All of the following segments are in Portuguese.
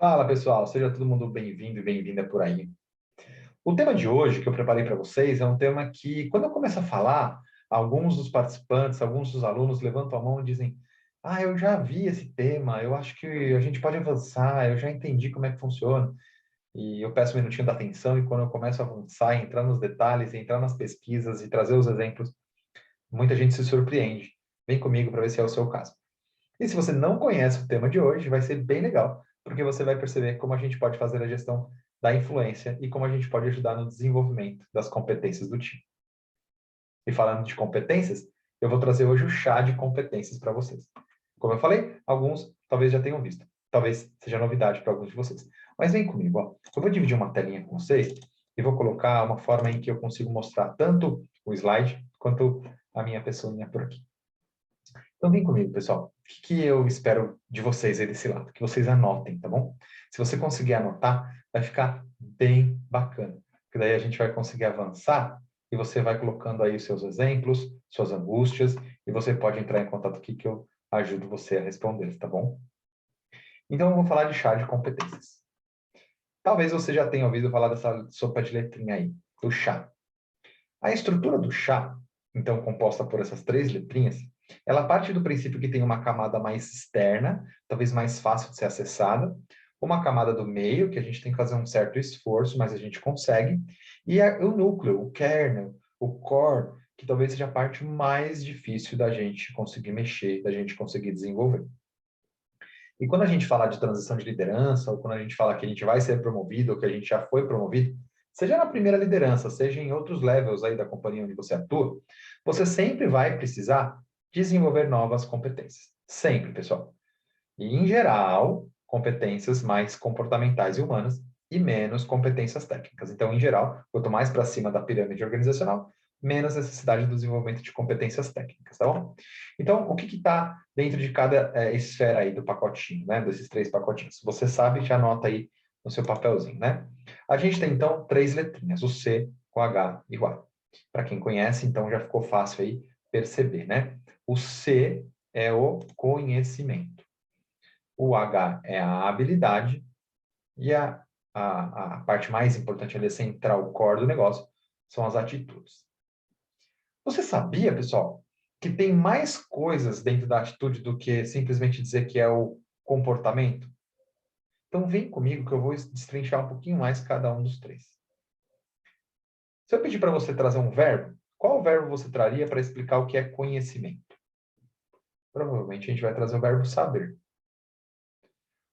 Fala pessoal, seja todo mundo bem-vindo e bem-vinda por aí. O tema de hoje que eu preparei para vocês é um tema que, quando eu começo a falar, alguns dos participantes, alguns dos alunos levantam a mão e dizem: Ah, eu já vi esse tema, eu acho que a gente pode avançar, eu já entendi como é que funciona. E eu peço um minutinho da atenção e quando eu começo a avançar, entrar nos detalhes, entrar nas pesquisas e trazer os exemplos, muita gente se surpreende. Vem comigo para ver se é o seu caso. E se você não conhece o tema de hoje, vai ser bem legal, porque você vai perceber como a gente pode fazer a gestão da influência e como a gente pode ajudar no desenvolvimento das competências do time. E falando de competências, eu vou trazer hoje o chá de competências para vocês. Como eu falei, alguns talvez já tenham visto. Talvez seja novidade para alguns de vocês. Mas vem comigo, ó. Eu vou dividir uma telinha com vocês e vou colocar uma forma em que eu consigo mostrar tanto o slide quanto a minha pessoinha por aqui. Então vem comigo, pessoal. O que eu espero de vocês aí desse lado? Que vocês anotem, tá bom? Se você conseguir anotar, vai ficar bem bacana. Porque daí a gente vai conseguir avançar e você vai colocando aí os seus exemplos, suas angústias, e você pode entrar em contato aqui que eu ajudo você a responder, tá bom? Então eu vou falar de chá de competências. Talvez você já tenha ouvido falar dessa sopa de letrinha aí, do chá. A estrutura do chá, então composta por essas três letrinhas, ela parte do princípio que tem uma camada mais externa, talvez mais fácil de ser acessada, uma camada do meio, que a gente tem que fazer um certo esforço, mas a gente consegue, e o núcleo, o kernel, o core, que talvez seja a parte mais difícil da gente conseguir mexer, da gente conseguir desenvolver. E quando a gente fala de transição de liderança, ou quando a gente fala que a gente vai ser promovido, ou que a gente já foi promovido, seja na primeira liderança, seja em outros levels aí da companhia onde você atua, você sempre vai precisar desenvolver novas competências. Sempre, pessoal. E, em geral, competências mais comportamentais e humanas e menos competências técnicas. Então, em geral, quanto mais para cima da pirâmide organizacional, menos necessidade do desenvolvimento de competências técnicas, tá bom? Então, o que está dentro de cada esfera aí do pacotinho, né? Desses três pacotinhos? Você sabe, já anota aí no seu papelzinho, né? A gente tem, então, três letrinhas, o C, o H e o A. Para quem conhece, então, já ficou fácil aí perceber, né? O C é o conhecimento. O H é a habilidade e a parte mais importante ali, central, o core do negócio, são as atitudes. Você sabia, pessoal, que tem mais coisas dentro da atitude do que simplesmente dizer que é o comportamento? Então vem comigo que eu vou destrinchar um pouquinho mais cada um dos três. Se eu pedir para você trazer um verbo, qual verbo você traria para explicar o que é conhecimento? Provavelmente a gente vai trazer o verbo saber.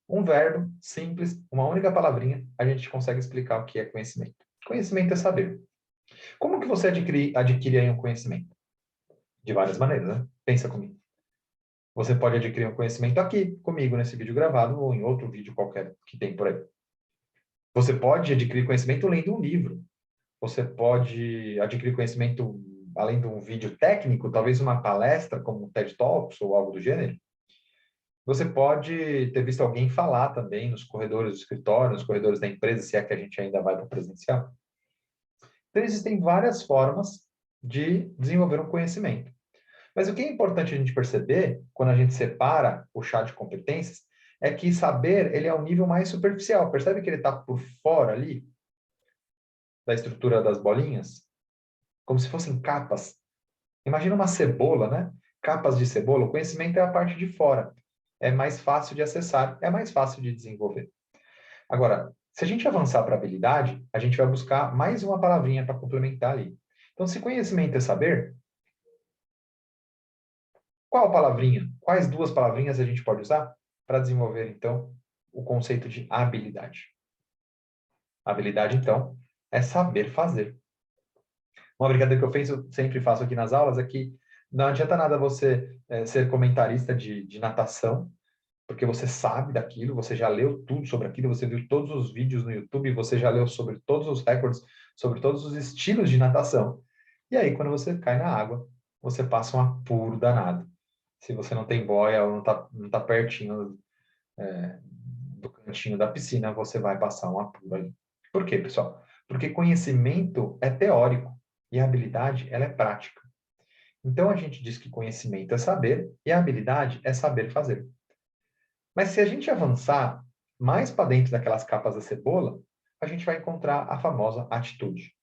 Um verbo simples, uma única palavrinha, a gente consegue explicar o que é conhecimento. Conhecimento é saber. Como que você adquire aí um conhecimento? De várias maneiras, né? Pensa comigo. Você pode adquirir um conhecimento aqui, comigo, nesse vídeo gravado, ou em outro vídeo qualquer que tem por aí. Você pode adquirir conhecimento lendo um livro. Você pode adquirir conhecimento além de um vídeo técnico, talvez uma palestra, como um TED Talks ou algo do gênero. Você pode ter visto alguém falar também nos corredores do escritório, nos corredores da empresa, se é que a gente ainda vai para o presencial. Então, existem várias formas de desenvolver um conhecimento. Mas o que é importante a gente perceber, quando a gente separa o chá de competências, é que saber, ele é um nível mais superficial. Percebe que ele está por fora ali da estrutura das bolinhas? Como se fossem capas. Imagina uma cebola, né? Capas de cebola. O conhecimento é a parte de fora. É mais fácil de acessar, é mais fácil de desenvolver. Agora, se a gente avançar para habilidade, a gente vai buscar mais uma palavrinha para complementar ali. Então, se conhecimento é saber, qual palavrinha, quais duas palavrinhas a gente pode usar para desenvolver, então, o conceito de habilidade? Habilidade, então, é saber fazer. Uma brincadeira que eu sempre faço aqui nas aulas é que não adianta nada você ser comentarista de natação, porque você sabe daquilo, você já leu tudo sobre aquilo, você viu todos os vídeos no YouTube, você já leu sobre todos os recordes, sobre todos os estilos de natação. E aí, quando você cai na água, você passa um apuro danado. Se você não tem boia ou não tá pertinho do cantinho da piscina, você vai passar um apuro ali. Por quê, pessoal? Porque conhecimento é teórico e a habilidade, ela é prática. Então, a gente diz que conhecimento é saber e a habilidade é saber fazer. Mas se a gente avançar mais para dentro daquelas capas da cebola, a gente vai encontrar a famosa atitude.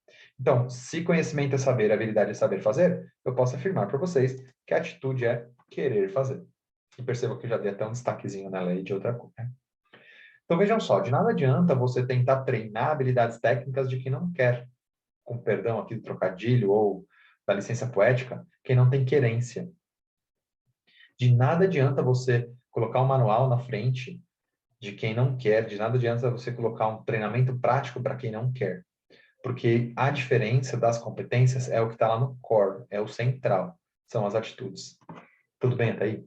Então, se conhecimento é saber, habilidade é saber fazer, eu posso afirmar para vocês que a atitude é querer fazer. E perceba que eu já dei até um destaquezinho nela aí de outra coisa, né? Então, vejam só, de nada adianta você tentar treinar habilidades técnicas de quem não quer, com perdão aqui do trocadilho ou da licença poética, quem não tem querência. De nada adianta você colocar um manual na frente de quem não quer, de nada adianta você colocar um treinamento prático para quem não quer. Porque a diferença das competências é o que está lá no core, é o central, são as atitudes. Tudo bem até aí?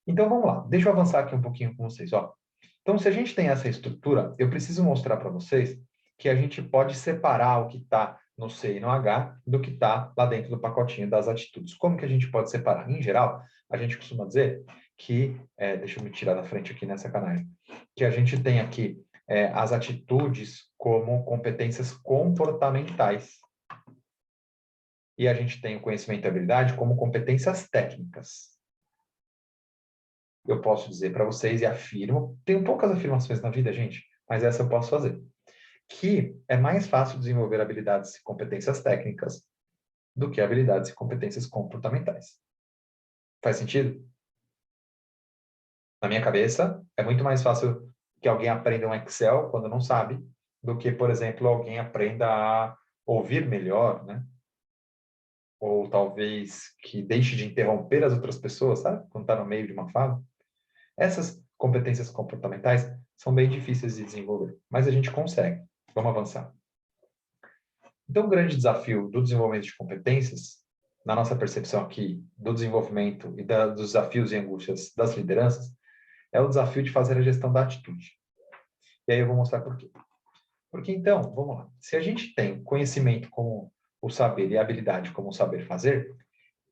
Então vamos lá, deixa eu avançar aqui um pouquinho com vocês. Ó. Então, se a gente tem essa estrutura, eu preciso mostrar para vocês que a gente pode separar o que está no C e no H do que está lá dentro do pacotinho das atitudes. Como que a gente pode separar? Em geral, a gente costuma dizer que, deixa eu me tirar da frente aqui nessa canagem, que a gente tem aqui as atitudes como competências comportamentais. E a gente tem o conhecimento e habilidade como competências técnicas. Eu posso dizer para vocês e afirmo, tenho poucas afirmações na vida, gente, mas essa eu posso fazer, que é mais fácil desenvolver habilidades e competências técnicas do que habilidades e competências comportamentais. Faz sentido? Na minha cabeça, é muito mais fácil que alguém aprenda um Excel quando não sabe, do que, por exemplo, alguém aprenda a ouvir melhor, né? Ou talvez que deixe de interromper as outras pessoas, sabe? Quando está no meio de uma fala. Essas competências comportamentais são bem difíceis de desenvolver, mas a gente consegue. Vamos avançar. Então, o grande desafio do desenvolvimento de competências, na nossa percepção aqui do desenvolvimento e dos desafios e angústias das lideranças, é o desafio de fazer a gestão da atitude. E aí eu vou mostrar por quê. Porque então, vamos lá, se a gente tem conhecimento como o saber e a habilidade como o saber fazer,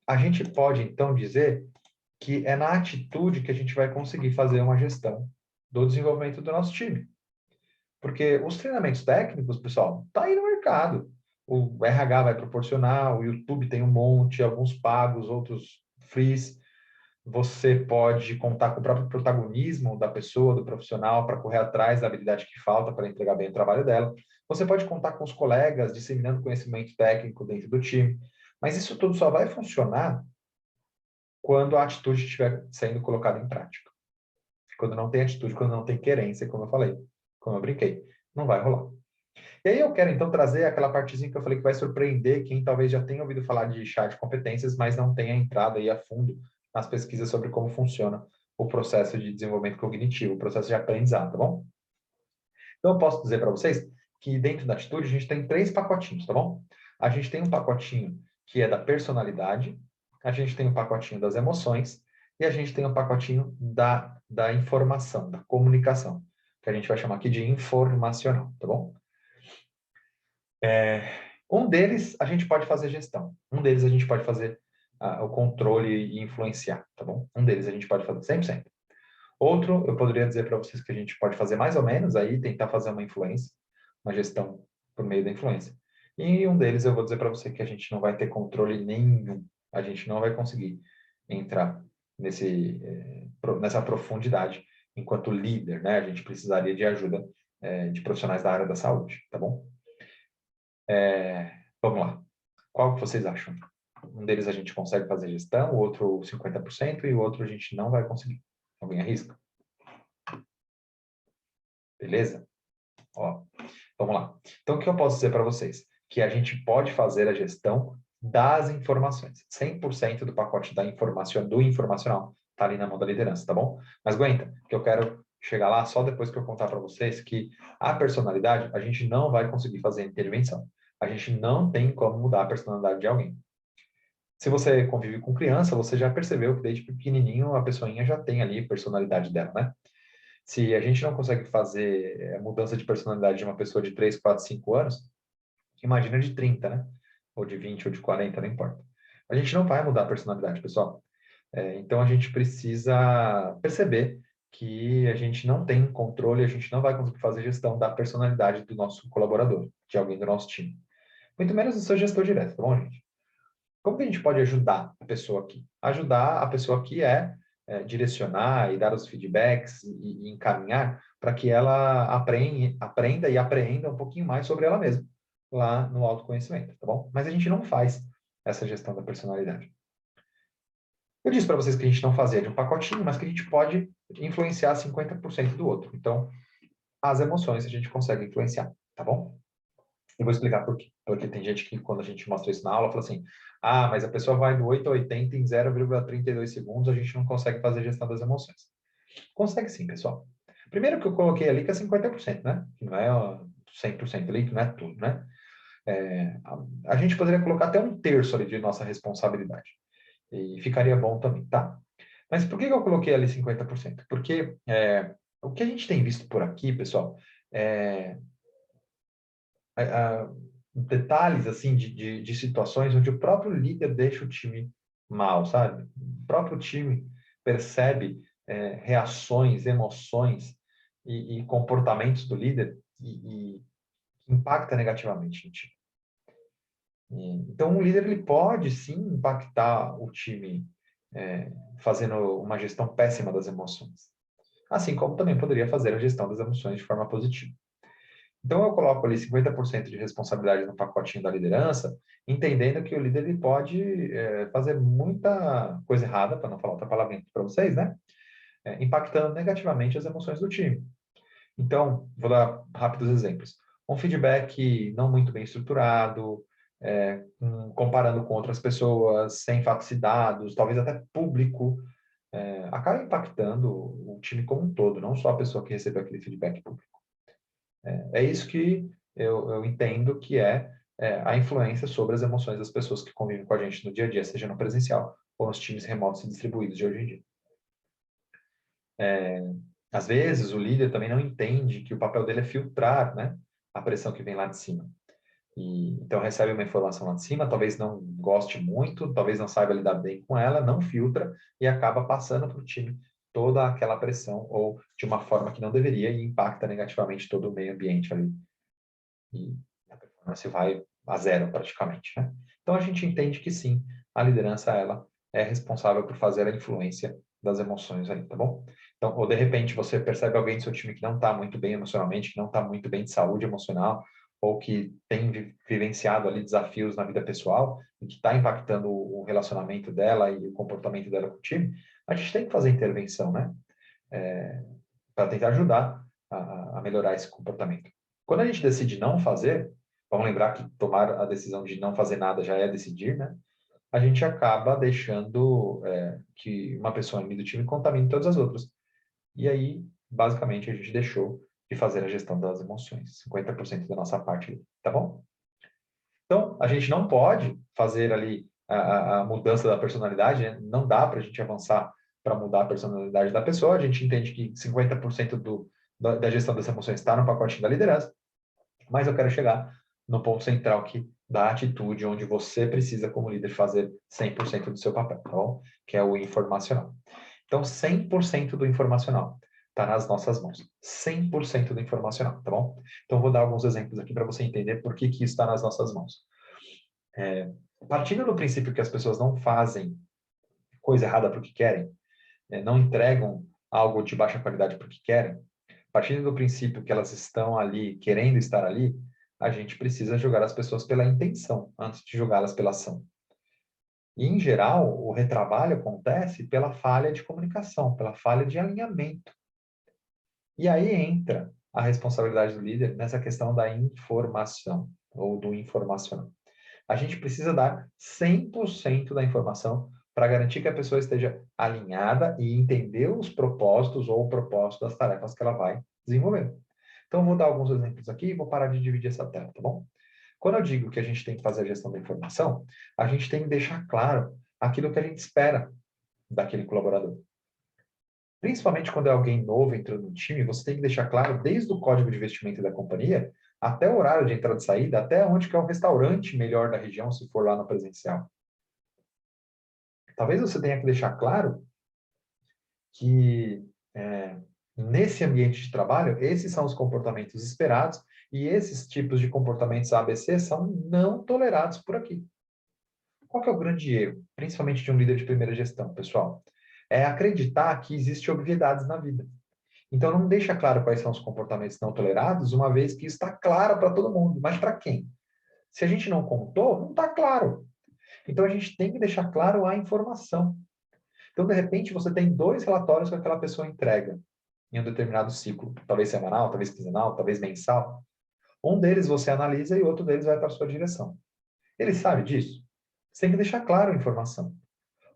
a gente pode então dizer que é na atitude que a gente vai conseguir fazer uma gestão do desenvolvimento do nosso time. Porque os treinamentos técnicos, pessoal, tá aí no mercado. O RH vai proporcionar, o YouTube tem um monte, alguns pagos, outros frees. Você pode contar com o próprio protagonismo da pessoa, do profissional, para correr atrás da habilidade que falta para entregar bem o trabalho dela. Você pode contar com os colegas, disseminando conhecimento técnico dentro do time. Mas isso tudo só vai funcionar quando a atitude estiver sendo colocada em prática. Quando não tem atitude, quando não tem querência, como eu falei, como eu brinquei, não vai rolar. E aí eu quero, então, trazer aquela partezinha que eu falei que vai surpreender quem talvez já tenha ouvido falar de chá de competências, mas não tenha entrado aí a fundo nas pesquisas sobre como funciona o processo de desenvolvimento cognitivo, o processo de aprendizado, tá bom? Então, eu posso dizer para vocês que dentro da atitude a gente tem 3 pacotinhos, tá bom? A gente tem um pacotinho que é da personalidade, a gente tem um pacotinho das emoções e a gente tem um pacotinho da informação, da comunicação, que a gente vai chamar aqui de informacional, tá bom? Um deles a gente pode fazer gestão, um deles a gente pode fazer o controle e influenciar, tá bom? Um deles a gente pode fazer 100%. Outro, eu poderia dizer para vocês que a gente pode fazer mais ou menos, aí tentar fazer uma influência, uma gestão por meio da influência. E um deles eu vou dizer para você que a gente não vai ter controle nenhum, a gente não vai conseguir entrar nessa profundidade enquanto líder, né? A gente precisaria de ajuda de profissionais da área da saúde, tá bom? Vamos lá. Qual que vocês acham? Um deles a gente consegue fazer gestão, o outro 50% e o outro a gente não vai conseguir. Alguém arrisca? Beleza? Ó, vamos lá. Então, o que eu posso dizer para vocês? Que a gente pode fazer a gestão das informações. 100% do pacote do informacional está ali na mão da liderança, tá bom? Mas aguenta, que eu quero chegar lá só depois que eu contar para vocês que a personalidade, a gente não vai conseguir fazer intervenção. A gente não tem como mudar a personalidade de alguém. Se você convive com criança, você já percebeu que desde pequenininho a pessoinha já tem ali a personalidade dela, né? Se a gente não consegue fazer a mudança de personalidade de uma pessoa de 3, 4, 5 anos, imagina de 30, né? Ou de 20, ou de 40, não importa. A gente não vai mudar a personalidade, pessoal. Então, a gente precisa perceber que a gente não tem controle, a gente não vai conseguir fazer gestão da personalidade do nosso colaborador, de alguém do nosso time. Muito menos do seu gestor direto, tá bom, gente? Como que a gente pode ajudar a pessoa aqui? Ajudar a pessoa aqui direcionar e dar os feedbacks e encaminhar para que ela aprenda e apreenda um pouquinho mais sobre ela mesma lá no autoconhecimento, tá bom? Mas a gente não faz essa gestão da personalidade. Eu disse para vocês que a gente não fazia de um pacotinho, mas que a gente pode influenciar 50% do outro. Então, as emoções a gente consegue influenciar, tá bom? E vou explicar por quê. Porque tem gente que, quando a gente mostra isso na aula, fala assim, mas a pessoa vai do 8 a 80 em 0,32 segundos, a gente não consegue fazer gestão das emoções. Consegue sim, pessoal. Primeiro que eu coloquei ali que é 50%, né? Que não é 100% ali, que não é tudo, né? A gente poderia colocar até um terço ali de nossa responsabilidade. E ficaria bom também, tá? Mas por que eu coloquei ali 50%? Porque o que a gente tem visto por aqui, pessoal, é detalhes assim de situações onde o próprio líder deixa o time mal, sabe? O próprio time percebe reações, emoções e comportamentos do líder e impacta negativamente no time. Então, um líder ele pode sim impactar o time fazendo uma gestão péssima das emoções, assim como também poderia fazer a gestão das emoções de forma positiva. Então, eu coloco ali 50% de responsabilidade no pacotinho da liderança, entendendo que o líder ele pode fazer muita coisa errada, para não falar outra palavra para vocês, né? Impactando negativamente as emoções do time. Então, vou dar rápidos exemplos. Um feedback não muito bem estruturado, comparando com outras pessoas, sem fatos e dados, talvez até público, acaba impactando o time como um todo, não só a pessoa que recebeu aquele feedback público. É isso que eu entendo que é a influência sobre as emoções das pessoas que convivem com a gente no dia a dia, seja no presencial ou nos times remotos e distribuídos de hoje em dia. Às vezes, o líder também não entende que o papel dele é filtrar, né, a pressão que vem lá de cima. Então, recebe uma informação lá de cima, talvez não goste muito, talvez não saiba lidar bem com ela, não filtra e acaba passando para o time toda aquela pressão ou de uma forma que não deveria e impacta negativamente todo o meio ambiente ali. E a performance vai a zero praticamente, né? Então, a gente entende que sim, a liderança ela é responsável por fazer a influência das emoções aí, tá bom? Então, ou de repente você percebe alguém do seu time que não está muito bem emocionalmente, que não está muito bem de saúde emocional, ou que tem vivenciado ali desafios na vida pessoal e que está impactando o relacionamento dela e o comportamento dela com o time, a gente tem que fazer intervenção, né? Para tentar ajudar a melhorar esse comportamento. Quando a gente decide não fazer, vamos lembrar que tomar a decisão de não fazer nada já é decidir, né? A gente acaba deixando que uma pessoa do time contamine todas as outras. E aí, basicamente, a gente deixou de fazer a gestão das emoções, 50% da nossa parte, tá bom? Então, a gente não pode fazer ali a mudança da personalidade, né? Não dá para a gente avançar para mudar a personalidade da pessoa, a gente entende que 50% da gestão das emoções está no pacotinho da liderança, mas eu quero chegar no ponto central que da atitude, onde você precisa, como líder, fazer 100% do seu papel, tá bom? Que é o informacional. Então, 100% do informacional está nas nossas mãos. 100% do informacional, tá bom? Então, vou dar alguns exemplos aqui para você entender por que isso está nas nossas mãos. Partindo do princípio que as pessoas não fazem coisa errada porque querem, não entregam algo de baixa qualidade porque querem, partindo do princípio que elas estão ali, querendo estar ali, a gente precisa julgar as pessoas pela intenção, antes de julgá-las pela ação. E, em geral, o retrabalho acontece pela falha de comunicação, pela falha de alinhamento. E aí entra a responsabilidade do líder nessa questão da informação, ou do informacional. A gente precisa dar 100% da informação para garantir que a pessoa esteja alinhada e entender os propósitos ou o propósito das tarefas que ela vai desenvolver. Então, vou dar alguns exemplos aqui e vou parar de dividir essa tela, tá bom? Quando eu digo que a gente tem que fazer a gestão da informação, a gente tem que deixar claro aquilo que a gente espera daquele colaborador. Principalmente quando é alguém novo entrando no time, você tem que deixar claro, desde o código de vestimenta da companhia, até o horário de entrada e saída, até onde que é o restaurante melhor da região, se for lá no presencial. Talvez você tenha que deixar claro que nesse ambiente de trabalho, esses são os comportamentos esperados e esses tipos de comportamentos ABC são não tolerados por aqui. Qual que é o grande erro, principalmente de um líder de primeira gestão, pessoal? é acreditar que existem obviedades na vida. Então, não deixa claro quais são os comportamentos não tolerados, uma vez que está claro para todo mundo. Mas para quem? Se a gente não contou, não está claro. Então, a gente tem que deixar claro a informação. Então, de repente, você tem 2 relatórios que aquela pessoa entrega em um determinado ciclo, talvez semanal, talvez quinzenal, talvez mensal. Um deles você analisa e outro deles vai para a sua direção. Ele sabe disso? Você tem que deixar claro a informação.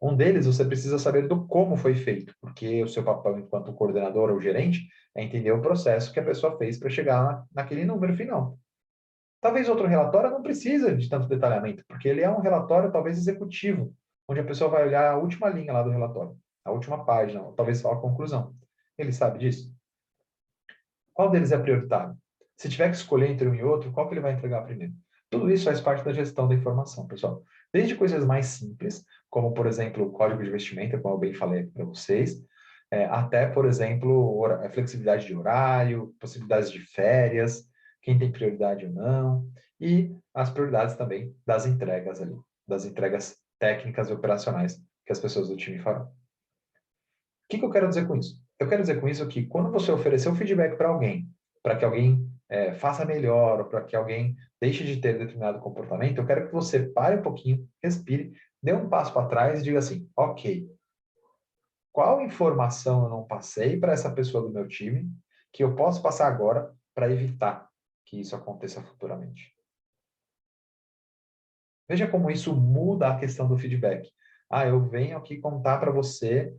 Um deles você precisa saber do como foi feito, porque o seu papel enquanto coordenador ou gerente é entender o processo que a pessoa fez para chegar naquele número final. Talvez outro relatório não precisa de tanto detalhamento, porque ele é um relatório talvez executivo, onde a pessoa vai olhar a última linha lá do relatório, a última página, ou talvez só a conclusão. Ele sabe disso? Qual deles é prioritário? Se tiver que escolher entre um e outro, qual que ele vai entregar primeiro? Tudo isso faz parte da gestão da informação, pessoal. Desde coisas mais simples, como, por exemplo, o código de vestimenta, como eu bem falei para vocês, até, por exemplo, a flexibilidade de horário, possibilidades de férias, quem tem prioridade ou não, e as prioridades também das entregas ali, das entregas técnicas e operacionais que as pessoas do time farão. O que eu quero dizer com isso? Eu quero dizer com isso que quando você oferecer um feedback para que alguém faça melhor, ou para que alguém deixe de ter determinado comportamento, eu quero que você pare um pouquinho, respire, dê um passo para trás e diga assim, ok, qual informação eu não passei para essa pessoa do meu time que eu posso passar agora para evitar que isso aconteça futuramente? Veja como isso muda a questão do feedback. Ah, eu venho aqui contar para você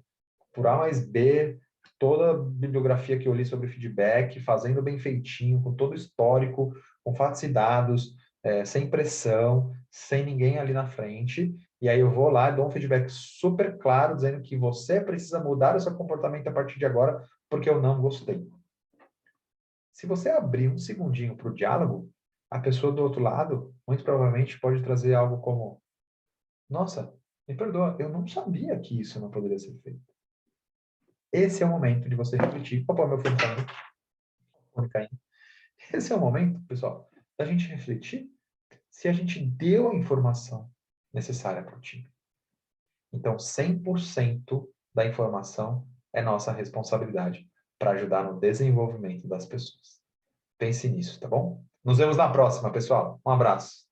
por A mais B, toda a bibliografia que eu li sobre feedback, fazendo bem feitinho, com todo o histórico, com fatos e dados, sem pressão, sem ninguém ali na frente. E aí eu vou lá e dou um feedback super claro, dizendo que você precisa mudar o seu comportamento a partir de agora, porque eu não gostei. Se você abrir um segundinho para o diálogo, a pessoa do outro lado, muito provavelmente, pode trazer algo como: nossa, me perdoa, eu não sabia que isso não poderia ser feito. Esse é o momento de você refletir. Opa, meu fone caindo. Esse é o momento, pessoal, da gente refletir se a gente deu a informação necessária para o time. Então, 100% da informação é nossa responsabilidade para ajudar no desenvolvimento das pessoas. Pense nisso, tá bom? Nos vemos na próxima, pessoal. Um abraço.